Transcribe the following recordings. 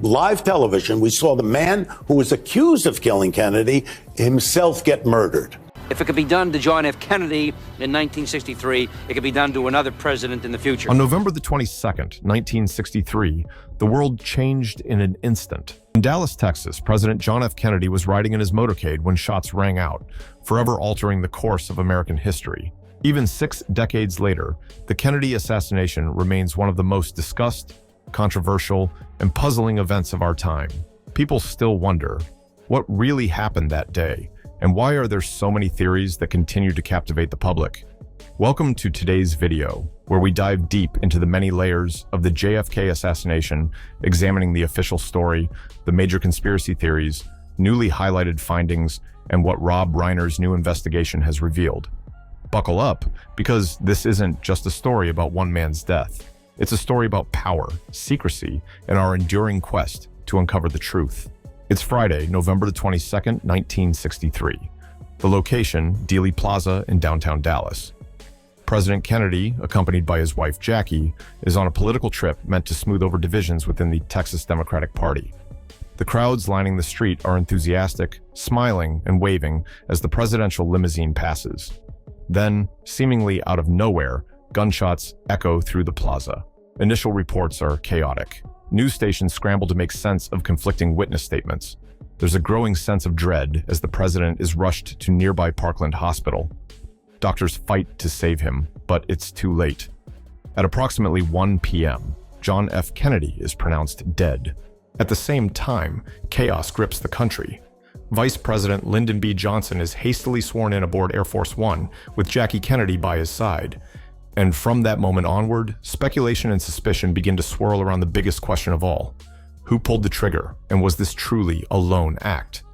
live television, we saw the man who was accused of killing Kennedy himself get murdered. If it could be done to John F. Kennedy in 1963, it could be done to another president in the future. On November the 22nd, 1963, the world changed in an instant. In Dallas, Texas, President John F. Kennedy was riding in his motorcade when shots rang out, forever altering the course of American history. Even 6 decades later, the Kennedy assassination remains one of the most discussed, controversial, and puzzling events of our time. People still wonder, what really happened that day? And why are there so many theories that continue to captivate the public? Welcome to today's video, where we dive deep into the many layers of the JFK assassination, examining the official story, the major conspiracy theories, newly highlighted findings, and what Rob Reiner's new investigation has revealed. Buckle up, because this isn't just a story about one man's death. It's a story about power, secrecy, and our enduring quest to uncover the truth. It's Friday, November the 22nd, 1963. The location, Dealey Plaza in downtown Dallas. President Kennedy, accompanied by his wife Jackie, is on a political trip meant to smooth over divisions within the Texas Democratic Party. The crowds lining the street are enthusiastic, smiling and waving as the presidential limousine passes. Then, seemingly out of nowhere, gunshots echo through the plaza. Initial reports are chaotic. News stations scramble to make sense of conflicting witness statements. There's a growing sense of dread as the president is rushed to nearby Parkland Hospital. Doctors fight to save him, but it's too late. At approximately 1 p.m., John F. Kennedy is pronounced dead. At the same time, chaos grips the country. Vice President Lyndon B. Johnson is hastily sworn in aboard Air Force One, with Jackie Kennedy by his side. And from that moment onward, speculation and suspicion begin to swirl around the biggest question of all. Who pulled the trigger, and was this truly a lone act?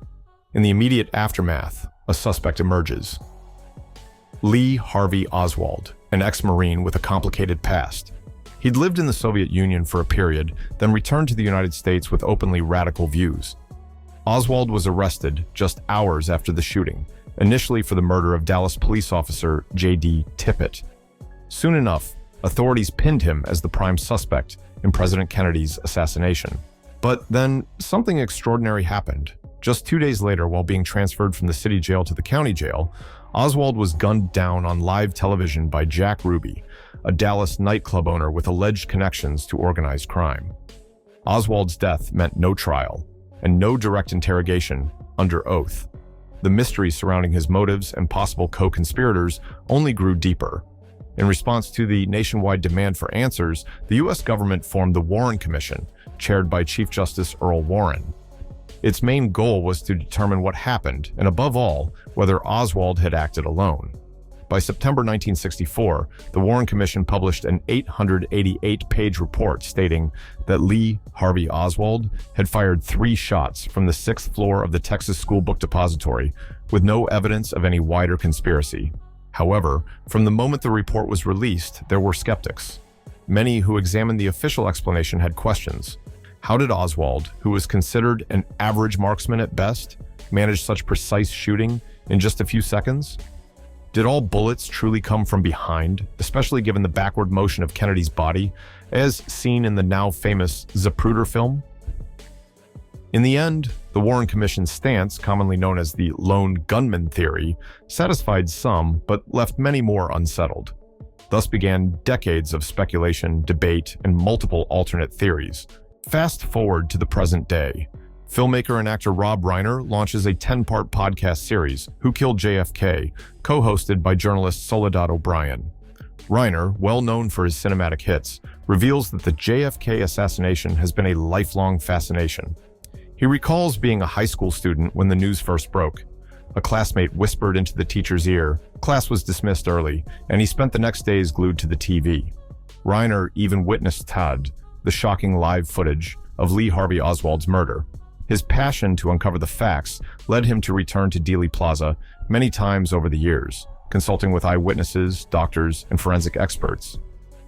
In the immediate aftermath, a suspect emerges. Lee Harvey Oswald, an ex-Marine with a complicated past. He'd lived in the Soviet Union for a period, then returned to the United States with openly radical views. Oswald was arrested just hours after the shooting, initially for the murder of Dallas police officer J.D. Tippit. Soon enough, authorities pinned him as the prime suspect in President Kennedy's assassination. But then something extraordinary happened. Just 2 days later, while being transferred from the city jail to the county jail, Oswald was gunned down on live television by Jack Ruby, a Dallas nightclub owner with alleged connections to organized crime. Oswald's death meant no trial and no direct interrogation under oath. The mystery surrounding his motives and possible co-conspirators only grew deeper. In response to the nationwide demand for answers, the U.S. government formed the Warren Commission, chaired by Chief Justice Earl Warren. Its main goal was to determine what happened, and above all, whether Oswald had acted alone. By September 1964, the Warren Commission published an 888-page report stating that Lee Harvey Oswald had fired 3 shots from the 6th floor of the Texas School Book Depository, with no evidence of any wider conspiracy. However, from the moment the report was released, there were skeptics. Many who examined the official explanation had questions. How did Oswald, who was considered an average marksman at best, manage such precise shooting in just a few seconds? Did all bullets truly come from behind, especially given the backward motion of Kennedy's body, as seen in the now famous Zapruder film? In the end, the Warren Commission's stance, commonly known as the lone gunman theory, satisfied some, but left many more unsettled. Thus began decades of speculation, debate, and multiple alternate theories. Fast forward to the present day. Filmmaker and actor Rob Reiner launches a 10-part podcast series, Who Killed JFK, co-hosted by journalist Soledad O'Brien. Reiner, well known for his cinematic hits, reveals that the JFK assassination has been a lifelong fascination. He recalls being a high school student when the news first broke. A classmate whispered into the teacher's ear, class was dismissed early, and he spent the next days glued to the TV. Reiner even witnessed Todd, the shocking live footage of Lee Harvey Oswald's murder. His passion to uncover the facts led him to return to Dealey Plaza many times over the years, consulting with eyewitnesses, doctors, and forensic experts.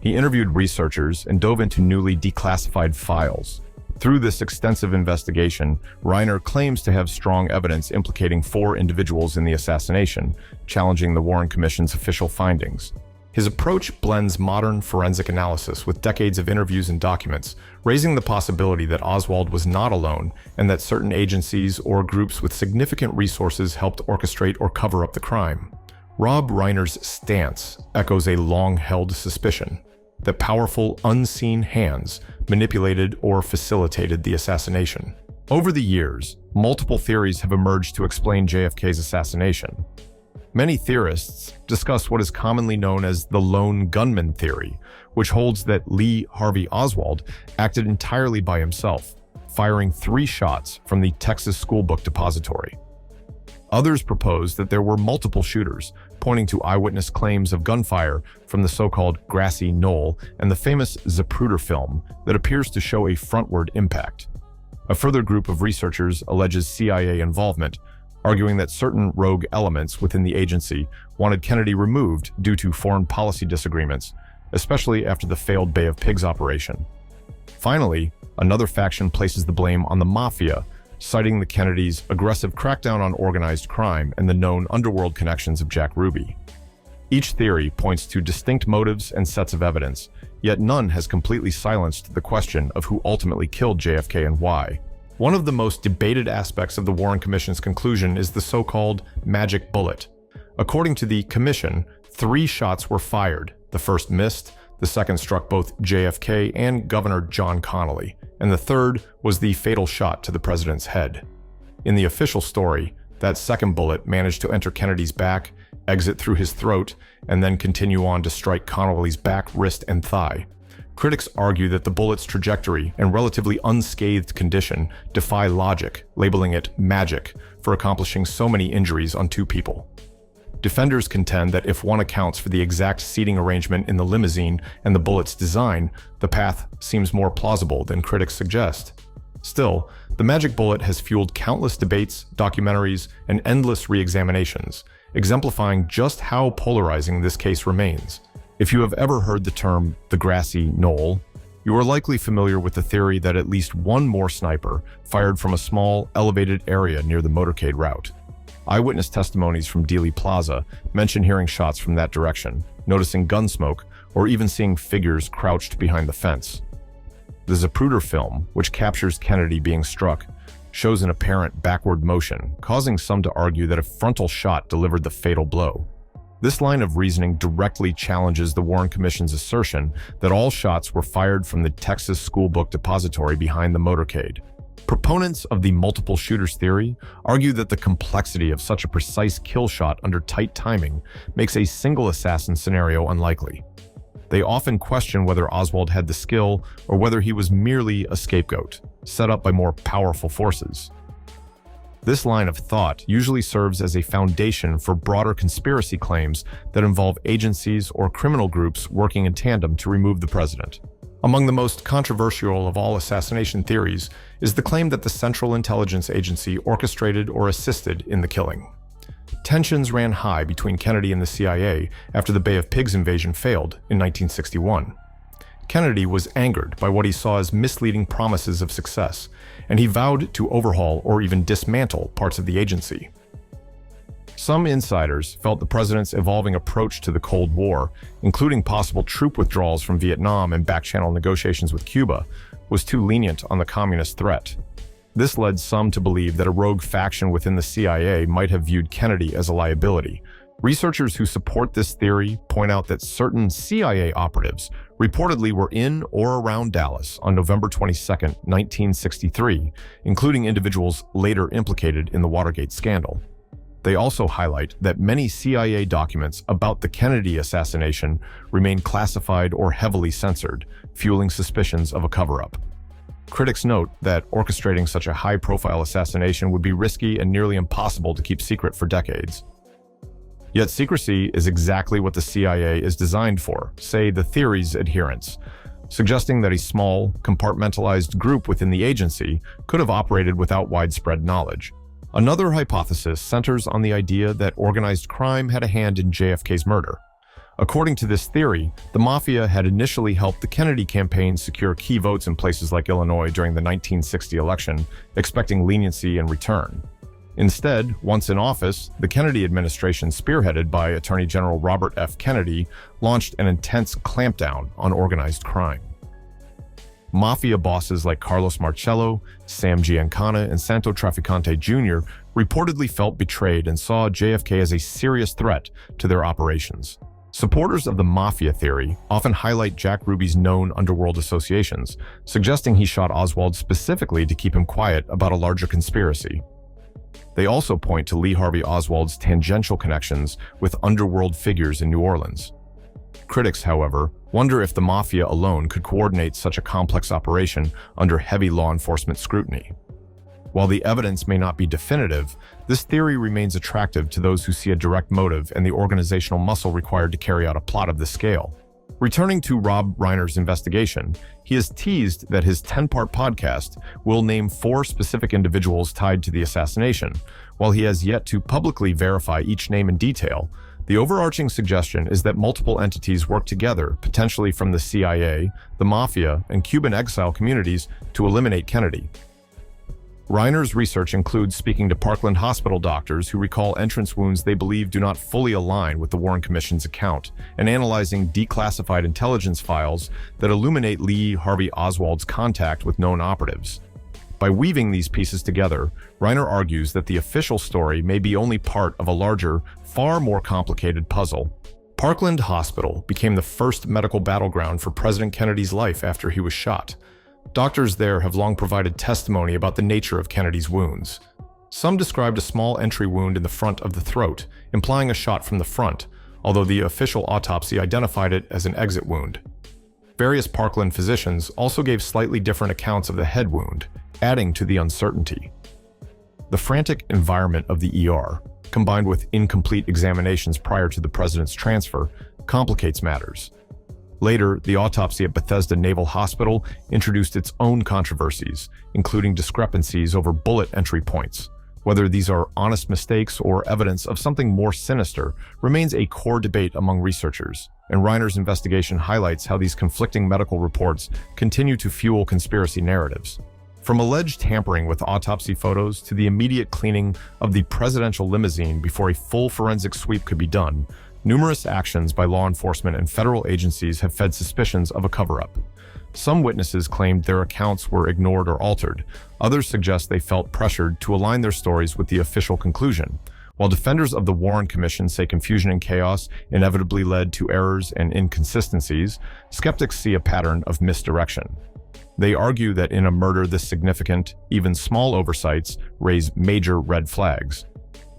He interviewed researchers and dove into newly declassified files. Through this extensive investigation, Reiner claims to have strong evidence implicating 4 individuals in the assassination, challenging the Warren Commission's official findings. His approach blends modern forensic analysis with decades of interviews and documents, raising the possibility that Oswald was not alone and that certain agencies or groups with significant resources helped orchestrate or cover up the crime. Rob Reiner's stance echoes a long-held suspicion that powerful, unseen hands manipulated or facilitated the assassination. Over the years, multiple theories have emerged to explain JFK's assassination. Many theorists discuss what is commonly known as the lone gunman theory, which holds that Lee Harvey Oswald acted entirely by himself, firing 3 shots from the Texas schoolbook depository. Others propose that there were multiple shooters, pointing to eyewitness claims of gunfire from the so-called grassy knoll and the famous Zapruder film that appears to show a frontward impact. A further group of researchers alleges CIA involvement, arguing that certain rogue elements within the agency wanted Kennedy removed due to foreign policy disagreements, especially after the failed Bay of Pigs operation. Finally, another faction places the blame on the mafia, citing the Kennedys' aggressive crackdown on organized crime and the known underworld connections of Jack Ruby. Each theory points to distinct motives and sets of evidence, yet none has completely silenced the question of who ultimately killed JFK and why. One of the most debated aspects of the Warren Commission's conclusion is the so-called magic bullet. According to the Commission, 3 shots were fired. The first missed, the second struck both JFK and Governor John Connally, and the third was the fatal shot to the president's head. In the official story, that second bullet managed to enter Kennedy's back, exit through his throat, and then continue on to strike Connally's back, wrist, and thigh. Critics argue that the bullet's trajectory and relatively unscathed condition defy logic, labeling it magic for accomplishing so many injuries on 2 people. Defenders contend that if one accounts for the exact seating arrangement in the limousine and the bullet's design, the path seems more plausible than critics suggest. Still, the magic bullet has fueled countless debates, documentaries, and endless re-examinations, exemplifying just how polarizing this case remains. If you have ever heard the term the grassy knoll, you are likely familiar with the theory that at least one more sniper fired from a small, elevated area near the motorcade route. Eyewitness testimonies from Dealey Plaza mention hearing shots from that direction, noticing gun smoke, or even seeing figures crouched behind the fence. The Zapruder film, which captures Kennedy being struck, shows an apparent backward motion, causing some to argue that a frontal shot delivered the fatal blow. This line of reasoning directly challenges the Warren Commission's assertion that all shots were fired from the Texas schoolbook depository behind the motorcade. Proponents of the multiple shooters theory argue that the complexity of such a precise kill shot under tight timing makes a single assassin scenario unlikely. They often question whether Oswald had the skill or whether he was merely a scapegoat, set up by more powerful forces. This line of thought usually serves as a foundation for broader conspiracy claims that involve agencies or criminal groups working in tandem to remove the president. Among the most controversial of all assassination theories is the claim that the Central Intelligence Agency orchestrated or assisted in the killing. Tensions ran high between Kennedy and the CIA after the Bay of Pigs invasion failed in 1961. Kennedy was angered by what he saw as misleading promises of success, and he vowed to overhaul or even dismantle parts of the agency. Some insiders felt the president's evolving approach to the Cold War, including possible troop withdrawals from Vietnam and back-channel negotiations with Cuba, was too lenient on the communist threat. This led some to believe that a rogue faction within the CIA might have viewed Kennedy as a liability. Researchers who support this theory point out that certain CIA operatives reportedly were in or around Dallas on November 22, 1963, including individuals later implicated in the Watergate scandal. They also highlight that many CIA documents about the Kennedy assassination remain classified or heavily censored, fueling suspicions of a cover-up. Critics note that orchestrating such a high-profile assassination would be risky and nearly impossible to keep secret for decades. Yet secrecy is exactly what the CIA is designed for, say the theory's adherents, suggesting that a small, compartmentalized group within the agency could have operated without widespread knowledge. Another hypothesis centers on the idea that organized crime had a hand in JFK's murder. According to this theory, the mafia had initially helped the Kennedy campaign secure key votes in places like Illinois during the 1960 election, expecting leniency in return. Instead, once in office, the Kennedy administration, spearheaded by Attorney General Robert F. Kennedy, launched an intense clampdown on organized crime. Mafia bosses like Carlos Marcello, Sam Giancana, and Santo Trafficante Jr. reportedly felt betrayed and saw JFK as a serious threat to their operations. Supporters of the mafia theory often highlight Jack Ruby's known underworld associations, suggesting he shot Oswald specifically to keep him quiet about a larger conspiracy. They also point to Lee Harvey Oswald's tangential connections with underworld figures in New Orleans. Critics, however, wonder if the mafia alone could coordinate such a complex operation under heavy law enforcement scrutiny. While the evidence may not be definitive, this theory remains attractive to those who see a direct motive and the organizational muscle required to carry out a plot of this scale. Returning to Rob Reiner's investigation, he has teased that his 10-part podcast will name 4 specific individuals tied to the assassination. While he has yet to publicly verify each name in detail, the overarching suggestion is that multiple entities work together, potentially from the CIA, the Mafia, and Cuban exile communities, to eliminate Kennedy. Reiner's research includes speaking to Parkland Hospital doctors who recall entrance wounds they believe do not fully align with the Warren Commission's account, and analyzing declassified intelligence files that illuminate Lee Harvey Oswald's contact with known operatives. By weaving these pieces together, Reiner argues that the official story may be only part of a larger, far more complicated puzzle. Parkland Hospital became the first medical battleground for President Kennedy's life after he was shot. Doctors there have long provided testimony about the nature of Kennedy's wounds. Some described a small entry wound in the front of the throat, implying a shot from the front, although the official autopsy identified it as an exit wound. Various Parkland physicians also gave slightly different accounts of the head wound, adding to the uncertainty. The frantic environment of the ER, combined with incomplete examinations prior to the president's transfer, complicates matters. Later, the autopsy at Bethesda Naval Hospital introduced its own controversies, including discrepancies over bullet entry points. Whether these are honest mistakes or evidence of something more sinister remains a core debate among researchers, and Reiner's investigation highlights how these conflicting medical reports continue to fuel conspiracy narratives. From alleged tampering with autopsy photos to the immediate cleaning of the presidential limousine before a full forensic sweep could be done, numerous actions by law enforcement and federal agencies have fed suspicions of a cover-up. Some witnesses claimed their accounts were ignored or altered. Others suggest they felt pressured to align their stories with the official conclusion. While defenders of the Warren Commission say confusion and chaos inevitably led to errors and inconsistencies, skeptics see a pattern of misdirection. They argue that in a murder this significant, even small oversights raise major red flags.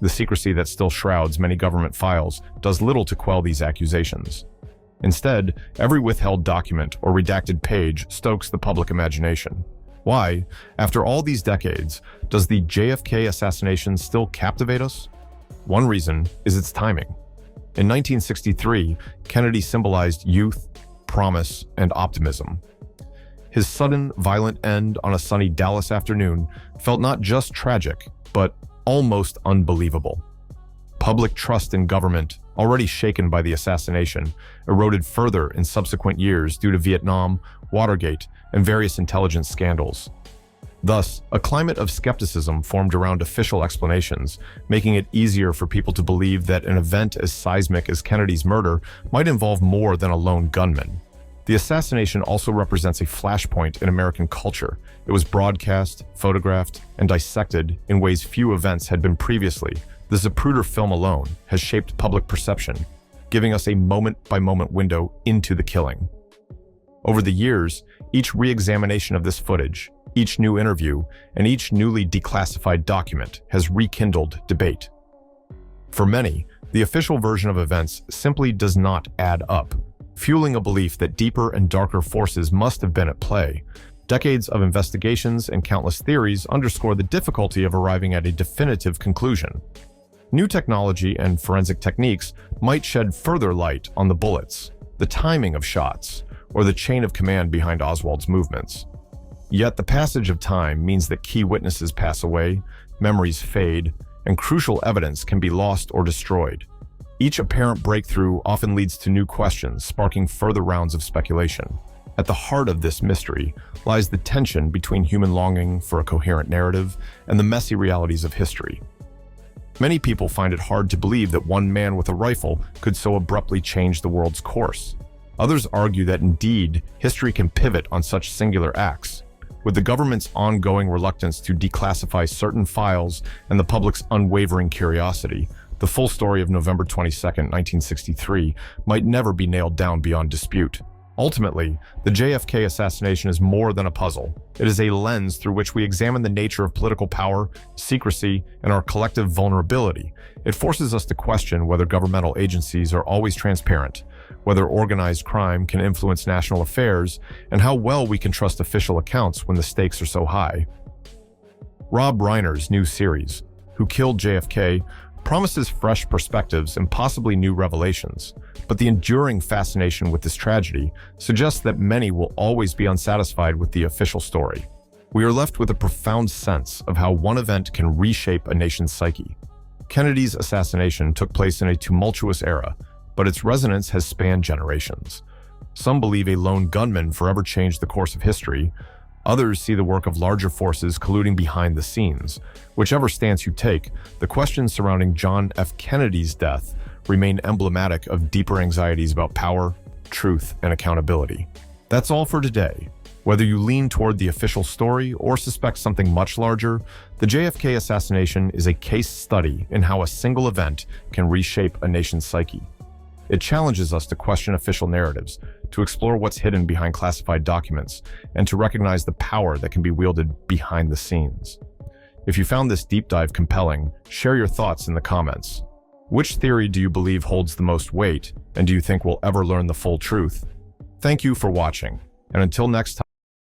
The secrecy that still shrouds many government files does little to quell these accusations. Instead, every withheld document or redacted page stokes the public imagination. Why, after all these decades, does the JFK assassination still captivate us? One reason is its timing. In 1963, Kennedy symbolized youth, promise, and optimism. His sudden, violent end on a sunny Dallas afternoon felt not just tragic, but almost unbelievable. Public trust in government, already shaken by the assassination, eroded further in subsequent years due to Vietnam, Watergate, and various intelligence scandals. Thus, a climate of skepticism formed around official explanations, making it easier for people to believe that an event as seismic as Kennedy's murder might involve more than a lone gunman. The assassination also represents a flashpoint in American culture. It was broadcast, photographed, and dissected in ways few events had been previously. The Zapruder film alone has shaped public perception, giving us a moment-by-moment window into the killing. Over the years, each re-examination of this footage, each new interview, and each newly declassified document has rekindled debate. For many, the official version of events simply does not add up, fueling a belief that deeper and darker forces must have been at play. Decades of investigations and countless theories underscore the difficulty of arriving at a definitive conclusion. New technology and forensic techniques might shed further light on the bullets, the timing of shots, or the chain of command behind Oswald's movements. Yet the passage of time means that key witnesses pass away, memories fade, and crucial evidence can be lost or destroyed. Each apparent breakthrough often leads to new questions, sparking further rounds of speculation. At the heart of this mystery lies the tension between human longing for a coherent narrative and the messy realities of history. Many people find it hard to believe that one man with a rifle could so abruptly change the world's course. Others argue that indeed, history can pivot on such singular acts. With the government's ongoing reluctance to declassify certain files and the public's unwavering curiosity, the full story of November 22, 1963 might never be nailed down beyond dispute. Ultimately, the JFK assassination is more than a puzzle. It is a lens through which we examine the nature of political power, secrecy, and our collective vulnerability. It forces us to question whether governmental agencies are always transparent, whether organized crime can influence national affairs, and how well we can trust official accounts when the stakes are so high. Rob Reiner's new series, Who Killed JFK, promises fresh perspectives and possibly new revelations, but the enduring fascination with this tragedy suggests that many will always be unsatisfied with the official story. We are left with a profound sense of how one event can reshape a nation's psyche. Kennedy's assassination took place in a tumultuous era, but its resonance has spanned generations. Some believe a lone gunman forever changed the course of history. Others see the work of larger forces colluding behind the scenes. Whichever stance you take, the questions surrounding John F. Kennedy's death remain emblematic of deeper anxieties about power, truth, and accountability. That's all for today. Whether you lean toward the official story or suspect something much larger, the JFK assassination is a case study in how a single event can reshape a nation's psyche. It challenges us to question official narratives, to explore what's hidden behind classified documents, and to recognize the power that can be wielded behind the scenes. If you found this deep dive compelling, share your thoughts in the comments. Which theory do you believe holds the most weight, and do you think we'll ever learn the full truth? Thank you for watching, and until next time,